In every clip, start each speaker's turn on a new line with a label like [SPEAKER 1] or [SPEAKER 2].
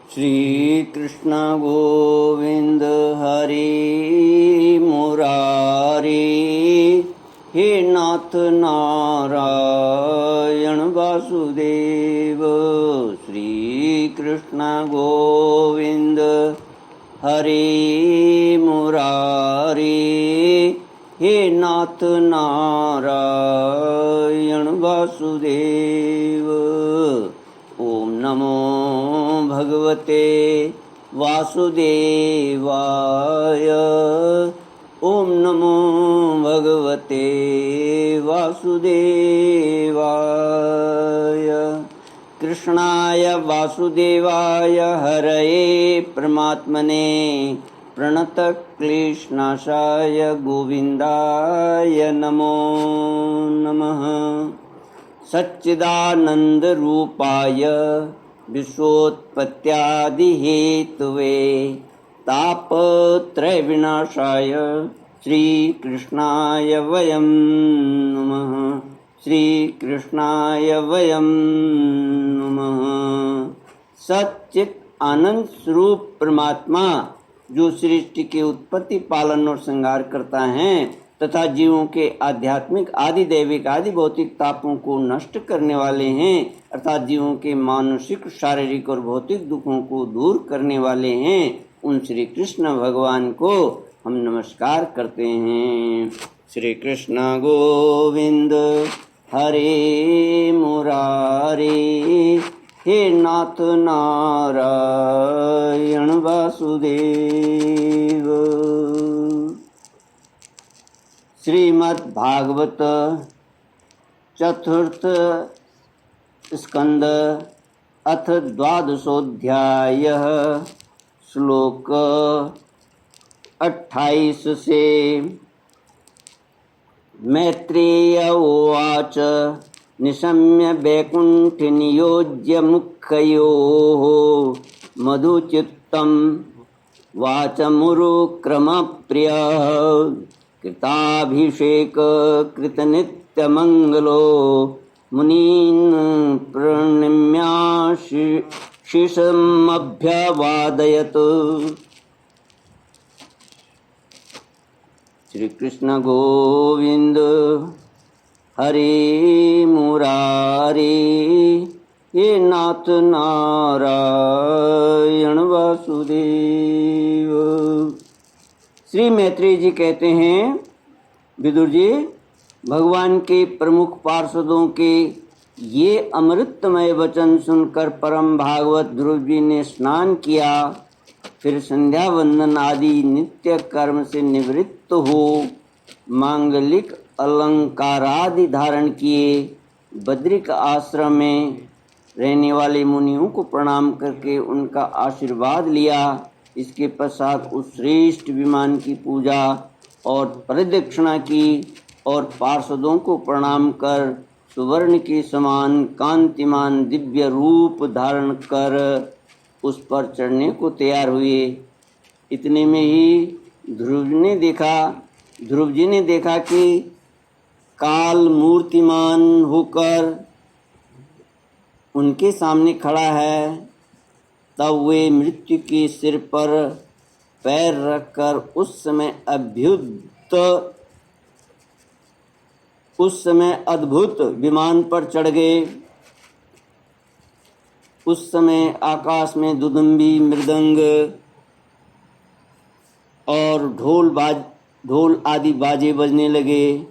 [SPEAKER 1] श्री कृष्ण गोविंद हरि मुरारी, हे नाथ नारायण वासुदेव। श्री कृष्ण गोविंद हरि मुरारी, हे नाथ नारायण वासुदेव। ओम नमो भगवते वासुदेवाय। ओम नमो भगवते वासुदेवाय। कृष्णाय वासुदेवाय हरये परमात्मने प्रणतक्लेशनाशाय गोविन्दाय नमो नमः। सच्चिदानन्दरूपाय विश्वोत्पत्त्यादिहेतवे तापत्रयविनाशाय श्रीकृष्णाय वयं नमः। श्रीकृष्णाय वयं नमः। सच्चित आनंद स्वरूप परमात्मा जो सृष्टि के उत्पत्ति, पालन और संहार करता है तथा जीवों के आध्यात्मिक, आदि दैविक, आदि भौतिक तापों को नष्ट करने वाले हैं, अर्थात जीवों के मानसिक, शारीरिक और भौतिक दुखों को दूर करने वाले हैं, उन श्री कृष्ण भगवान को हम नमस्कार करते हैं। श्री कृष्ण गोविंद हरे मुरारी, हे नाथ नारायण वासुदेव। श्रीमद् भागवत चतुर्थ स्कंद अथ द्वादशोऽध्यायः श्लोक 28 से। मैत्रेय उवाच निशम्य वैकुंठ नियोज्य मुख्ययोः मधुचित्तं वाचमुरुक्रमप्रियः कृताभिषेक कृतनित्यमङ्गलो मुनीन् प्रणम्याशीषमभ्यवादयत्। श्री कृष्ण गोविंद हरे मुरारी, हे नाथ नारायण वासुदेव। श्री मैत्रेय जी कहते हैं, विदुर जी, भगवान के प्रमुख पार्षदों के ये अमृतमय वचन सुनकर परम भागवत ध्रुव जी ने स्नान किया, फिर संध्या वंदन आदि नित्य कर्म से निवृत्त हो मांगलिक अलंकारादि धारण किए बद्रिक आश्रम में रहने वाले मुनियों को प्रणाम करके उनका आशीर्वाद लिया। इसके पश्चात उस श्रेष्ठ विमान की पूजा और प्रदक्षिणा की और पार्षदों को प्रणाम कर सुवर्ण के समान कांतिमान दिव्य रूप धारण कर उस पर चढ़ने को तैयार हुए। इतने में ही ध्रुव जी ने देखा कि काल मूर्तिमान होकर उनके सामने खड़ा है। तब वे मृत्यु के सिर पर पैर रखकर उस समय अद्भुत विमान पर चढ़ गए। उस समय आकाश में दुदुम्बी, मृदंग और ढोल आदि बाजे बजने लगे।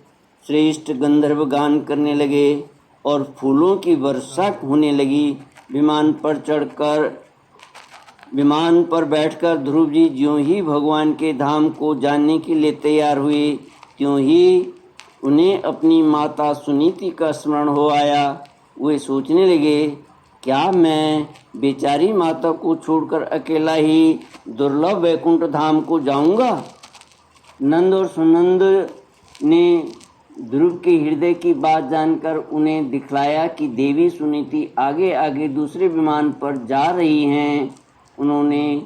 [SPEAKER 1] श्रेष्ठ गंधर्व गान करने लगे और फूलों की वर्षा होने लगी। विमान पर बैठकर ध्रुव जी ज्यों ही भगवान के धाम को जानने के लिए तैयार हुए, त्यों ही उन्हें अपनी माता सुनीति का स्मरण हो आया। वे सोचने लगे, क्या मैं बेचारी माता को छोड़कर अकेला ही दुर्लभ वैकुंठ धाम को जाऊंगा? नंद और सुनंद ने ध्रुव के हृदय की बात जानकर उन्हें दिखलाया कि देवी सुनीति आगे आगे दूसरे विमान पर जा रही हैं। उन्होंने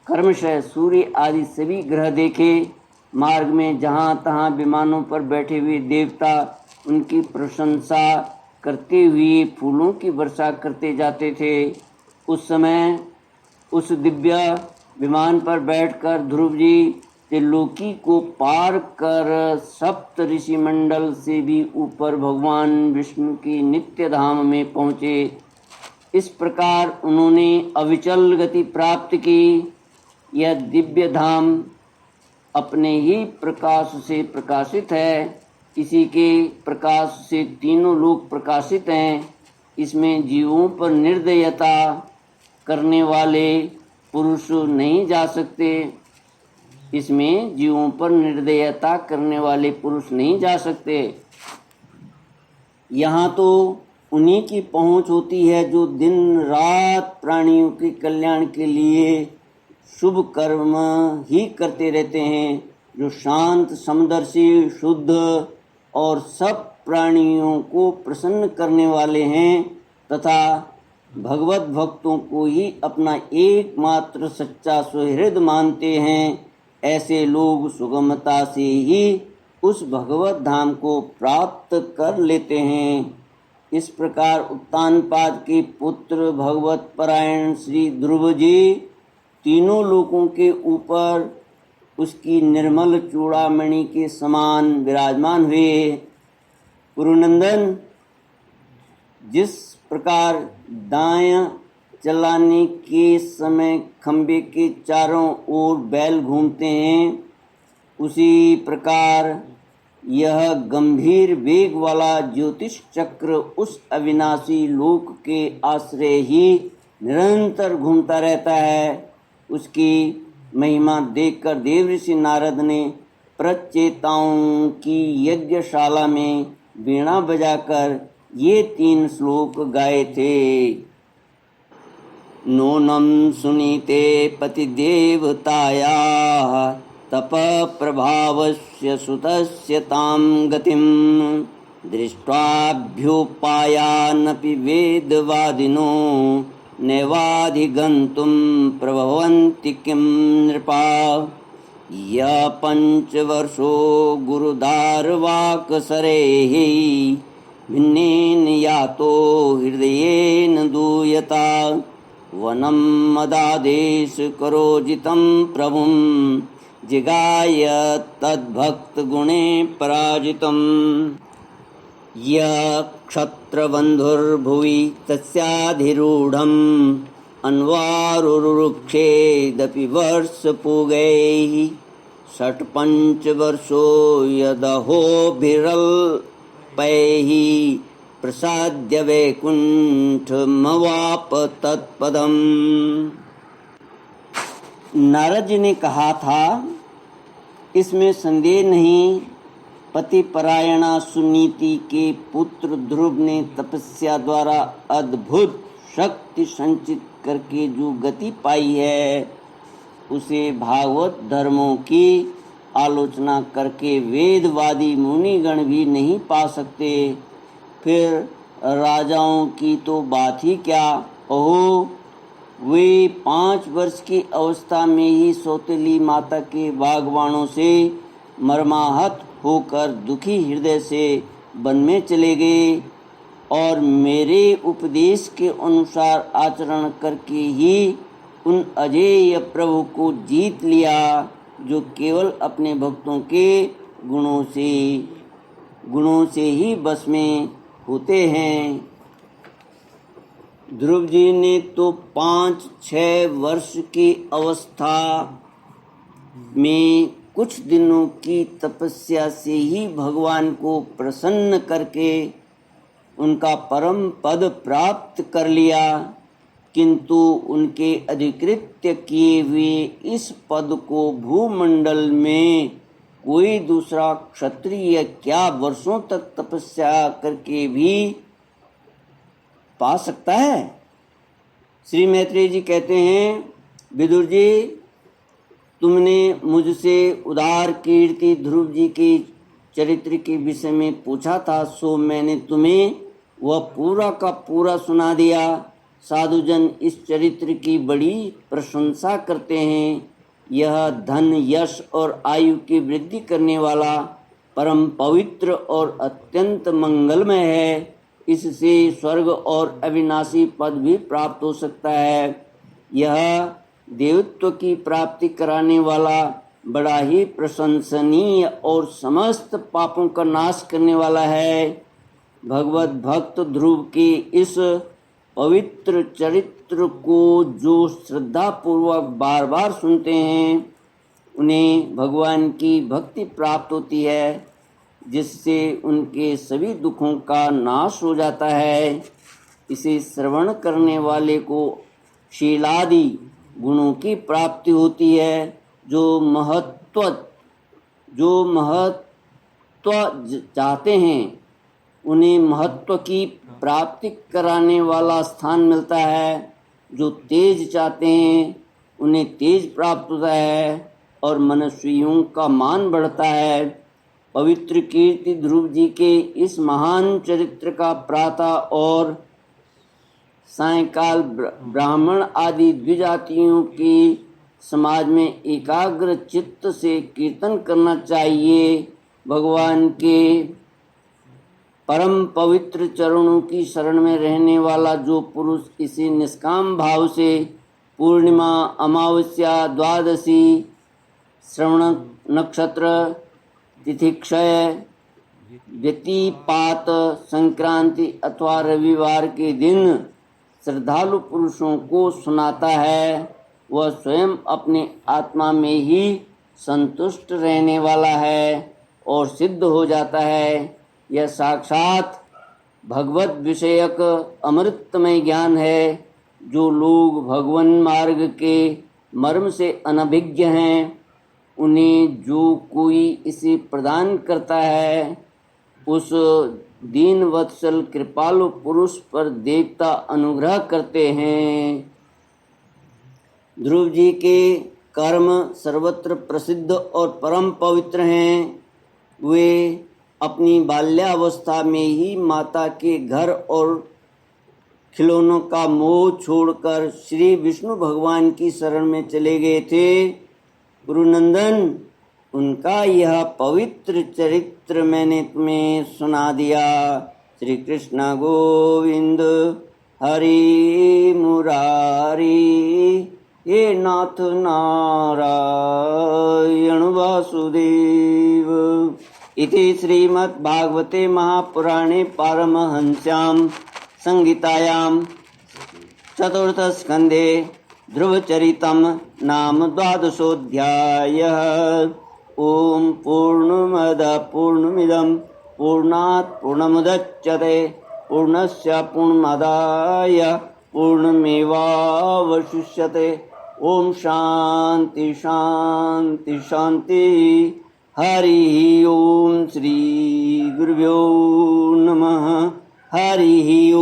[SPEAKER 1] कर्मशः सूर्य आदि सभी ग्रह देखे। मार्ग में जहाँ तहाँ विमानों पर बैठे हुए देवता उनकी प्रशंसा करते हुए फूलों की वर्षा करते जाते थे। उस समय उस दिव्य विमान पर बैठकर ध्रुव जी त्रिलोकी को पार कर सप्त ऋषि मंडल से भी ऊपर भगवान विष्णु की नित्य धाम में पहुँचे। इस प्रकार उन्होंने अविचल गति प्राप्त की। यह दिव्य धाम अपने ही प्रकाश से प्रकाशित है। इसी के प्रकाश से तीनों लोक प्रकाशित हैं। इसमें जीवों पर निर्दयता करने वाले पुरुष नहीं जा सकते। इसमें जीवों पर निर्दयता करने वाले पुरुष नहीं जा सकते। यहाँ तो उन्हीं की पहुँच होती है जो दिन रात प्राणियों के कल्याण के लिए शुभ कर्म ही करते रहते हैं, जो शांत समदर्शी शुद्ध और सब प्राणियों को प्रसन्न करने वाले हैं तथा भगवत भक्तों को ही अपना एकमात्र सच्चा सुहृद मानते हैं। ऐसे लोग सुगमता से ही उस भगवत धाम को प्राप्त कर लेते हैं। इस प्रकार उत्तानपाद के पुत्र भगवत परायण श्री ध्रुव जी तीनों लोकों के ऊपर उसकी निर्मल चूड़ामणि के समान विराजमान हुए। कुरुनंदन, जिस प्रकार दाएं चलाने के समय खंबे के चारों ओर बैल घूमते हैं, उसी प्रकार यह गंभीर वेग वाला ज्योतिष चक्र उस अविनाशी लोक के आश्रय ही निरंतर घूमता रहता है। उसकी महिमा देखकर देवऋषि नारद ने प्रचेताओं की यज्ञशाला में वीणा बजाकर ये 3 श्लोक गाए थे। नूनं सुनीते पतिदेवतायाः तपः प्रभावस्य सुतस्य तां गतिं दृष्ट्वाभ्युपायानपि वेदवादिनो नैवाधिगन्तुं प्रभवन्ति किं नृपा। यः 5 वर्षो गुरुदारवाक्सरेः भिन्नेन यातो हृदयेन दूयता वनं मदादेश करोजितं प्रभुं जिगाय तद्भक्तगुणे पराजितम्। यः क्षत्रबन्धुर्भुवि तस्याधिरूढम् अन्वारुरुक्षेदपि वर्षपूगैः 65 वर्षो यदहोभिरल्पैः प्रसाद्य वैकुंठमवाप तत्पदम्। नारद जी ने कहा था, इसमें संदेह नहीं, पति परायणा सुनीति के पुत्र ध्रुव ने तपस्या द्वारा अद्भुत शक्ति संचित करके जो गति पाई है, उसे भागवत धर्मों की आलोचना करके वेदवादी मुनिगण भी नहीं पा सकते। फिर राजाओं की तो बात ही क्या। ओहो, वे 5 वर्ष की अवस्था में ही सौतेली माता के बागवानों से मर्माहत होकर दुखी हृदय से वन में चले गए और मेरे उपदेश के अनुसार आचरण करके ही उन अजेय प्रभु को जीत लिया, जो केवल अपने भक्तों के गुणों से ही बस में होते हैं। ध्रुव जी ने तो 5-6 वर्ष की अवस्था में कुछ दिनों की तपस्या से ही भगवान को प्रसन्न करके उनका परम पद प्राप्त कर लिया, किंतु उनके अधिकृत्य किए हुए इस पद को भूमंडल में कोई दूसरा क्षत्रिय क्या वर्षों तक तपस्या करके भी पा सकता है। श्री मैत्रेय जी कहते हैं, विदुर जी, तुमने मुझसे उदार कीर्ति ध्रुव जी के चरित्र के विषय में पूछा था, सो मैंने तुम्हें वह पूरा का पूरा सुना दिया। साधुजन इस चरित्र की बड़ी प्रशंसा करते हैं। यह धन, यश और आयु की वृद्धि करने वाला परम पवित्र और अत्यंत मंगलमय है। इससे स्वर्ग और अविनाशी पद भी प्राप्त हो सकता है। यह देवत्व की प्राप्ति कराने वाला, बड़ा ही प्रशंसनीय और समस्त पापों का नाश करने वाला है। भगवत भक्त ध्रुव के इस पवित्र चरित्र को जो श्रद्धा पूर्वक बार बार सुनते हैं, उन्हें भगवान की भक्ति प्राप्त होती है, जिससे उनके सभी दुखों का नाश हो जाता है। इसे श्रवण करने वाले को शीलादि गुणों की प्राप्ति होती है। जो महत्व चाहते हैं, उन्हें महत्व की प्राप्ति कराने वाला स्थान मिलता है। जो तेज चाहते हैं, उन्हें तेज प्राप्त होता है और मनुष्यों का मान बढ़ता है। पवित्र कीर्ति ध्रुव जी के इस महान चरित्र का प्रातः और सायंकाल ब्राह्मण आदि द्विजातियों की समाज में एकाग्र चित्त से कीर्तन करना चाहिए। भगवान के परम पवित्र चरणों की शरण में रहने वाला जो पुरुष इसी निष्काम भाव से पूर्णिमा, अमावस्या, द्वादशी, श्रवण नक्षत्र, तिथि क्षय, व्यतिपात, संक्रांति अथवा रविवार के दिन श्रद्धालु पुरुषों को सुनाता है, वह स्वयं अपने आत्मा में ही संतुष्ट रहने वाला है और सिद्ध हो जाता है। यह साक्षात भगवत विषयक अमृतमय ज्ञान है। जो लोग भगवन मार्ग के मर्म से अनभिज्ञ हैं, उन्हें जो कोई इसे प्रदान करता है, उस दीन वत्सल कृपालु पुरुष पर देवता अनुग्रह करते हैं। ध्रुव जी के कर्म सर्वत्र प्रसिद्ध और परम पवित्र हैं। वे अपनी बाल्यावस्था में ही माता के घर और खिलौनों का मोह छोड़कर श्री विष्णु भगवान की शरण में चले गए थे। गुरुनंदन, उनका यह पवित्र चरित्र मैंने तुम्हें सुना दिया। श्री कृष्ण गोविंद हरि मुरारी, हे नाथ नारायण वासुदेव। इति श्रीमद्भागवते महापुराणे पारमहंस्यां संहितायां चतुर्थस्कन्धे ध्रुवचरितं नाम 12वादशोऽध्यायः। ओम पूर्णमदः पूर्णमिदं पूर्णात् पूर्णमुदच्यते पूर्णस्य पूर्णमादाय पूर्णमेवावशिष्यते। ओम शांति शांति शांति। हरि ओम। श्री गुरुभ्यो नमः। हरि ओम।